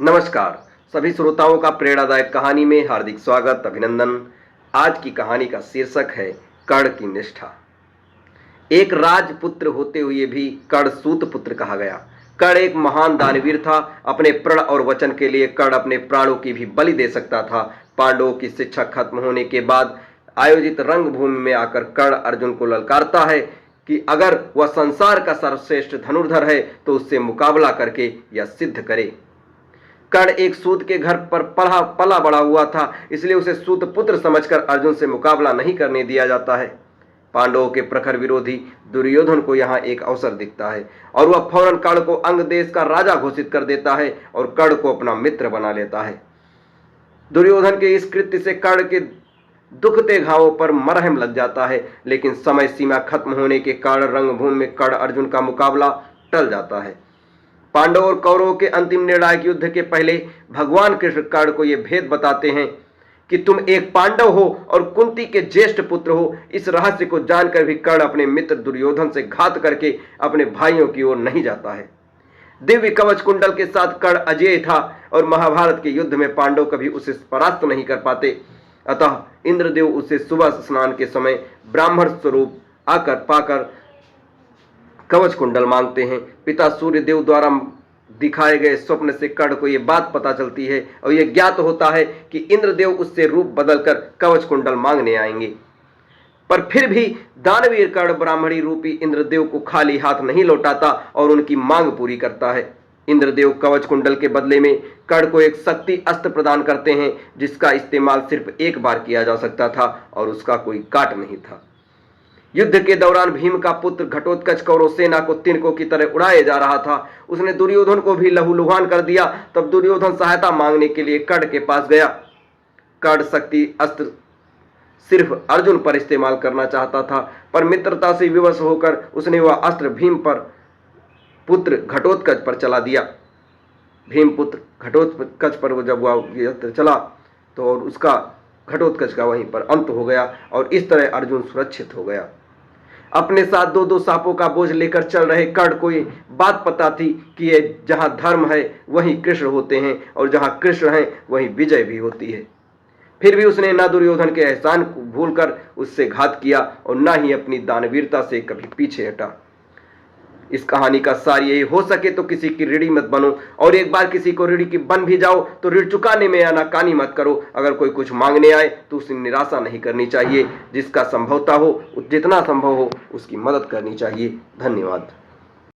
नमस्कार। सभी श्रोताओं का प्रेरणादायक कहानी में हार्दिक स्वागत, अभिनंदन। आज की कहानी का शीर्षक है कर्ण की निष्ठा। एक राजपुत्र होते हुए भी कर्ण सूत पुत्र कहा गया। कर्ण एक महान दानवीर था। अपने प्रण और वचन के लिए कर्ण अपने प्राणों की भी बलि दे सकता था। पांडवों की शिक्षा खत्म होने के बाद आयोजित रंगभूमि में आकर कर्ण अर्जुन को ललकारता है कि अगर वह संसार का सर्वश्रेष्ठ धनुर्धर है तो उससे मुकाबला करके यह सिद्ध करे। कर्ण एक सूत के घर पर पला बड़ा हुआ था, इसलिए उसे सूत पुत्र समझकर अर्जुन से मुकाबला नहीं करने दिया जाता है। पांडवों के प्रखर विरोधी दुर्योधन को यहाँ एक अवसर दिखता है और वह फौरन कर्ण को अंग देश का राजा घोषित कर देता है और कर्ण को अपना मित्र बना लेता है। दुर्योधन के इस कृत्य से कर्ण के दुखते घावों पर मरहम लग जाता है, लेकिन समय सीमा खत्म होने के कारण रंगभूमि में कर्ण अर्जुन का मुकाबला टल जाता है। पांडव और कौरवों के अंतिम निर्णायक युद्ध के पहले भगवान कृष्ण कर्ण को यह भेद बताते हैं कि तुम एक पांडव हो और कुंती के ज्येष्ठ पुत्र हो। इस रहस्य को जानकर भी कर्ण अपने मित्र दुर्योधन से घात करके अपने भाइयों की ओर नहीं जाता है। दिव्य कवच कुंडल के साथ कर्ण अजेय था और महाभारत के युद्ध में पांडव कभी उसे परास्त नहीं कर पाते। अतः इंद्रदेव उसे सुबह स्नान के समय ब्राह्मण स्वरूप आकर पाकर कवच कुंडल मांगते हैं। पिता सूर्यदेव द्वारा दिखाए गए स्वप्न से कर्ण को यह बात पता चलती है और यह ज्ञात होता है कि इंद्रदेव उससे रूप बदलकर कवच कुंडल मांगने आएंगे। पर फिर भी दानवीर कर्ण ब्राह्मणी रूपी इंद्रदेव को खाली हाथ नहीं लौटाता और उनकी मांग पूरी करता है। इंद्रदेव कवच कुंडल के बदले में कर्ण को एक शक्ति अस्त्र प्रदान करते हैं, जिसका इस्तेमाल सिर्फ एक बार किया जा सकता था और उसका कोई काट नहीं था। युद्ध के दौरान भीम का पुत्र घटोत्कच कौरव सेना को तिनकों की तरह उड़ाए जा रहा था। उसने दुर्योधन को भी लहूलुहान कर दिया। तब दुर्योधन सहायता मांगने के लिए कर्ण के पास गया। कर्ण शक्ति अस्त्र सिर्फ अर्जुन पर इस्तेमाल करना चाहता था, पर मित्रता से विवश होकर उसने वह अस्त्र भीम पर पुत्र घटोत्कच पर चला दिया। भीम पुत्र घटोत्कच पर जब वह अस्त्र चला तो और उसका घटोत्कच का वहीं पर अंत हो गया और इस तरह अर्जुन सुरक्षित हो गया। अपने साथ दो दो सांपों का बोझ लेकर चल रहे कर्ण को ये बात पता थी कि ये जहां धर्म है वहीं कृष्ण होते हैं और जहां कृष्ण है वहीं विजय भी होती है। फिर भी उसने न दुर्योधन के एहसान को भूलकर उससे घात किया और न ही अपनी दानवीरता से कभी पीछे हटा। इस कहानी का सार यही, हो सके तो किसी की ऋणी मत बनो, और एक बार किसी को ऋणी की बन भी जाओ तो ऋण चुकाने में आनाकानी मत करो। अगर कोई कुछ मांगने आए तो उसे निराशा नहीं करनी चाहिए। जिसका संभवता हो, जितना संभव हो उसकी मदद करनी चाहिए। धन्यवाद।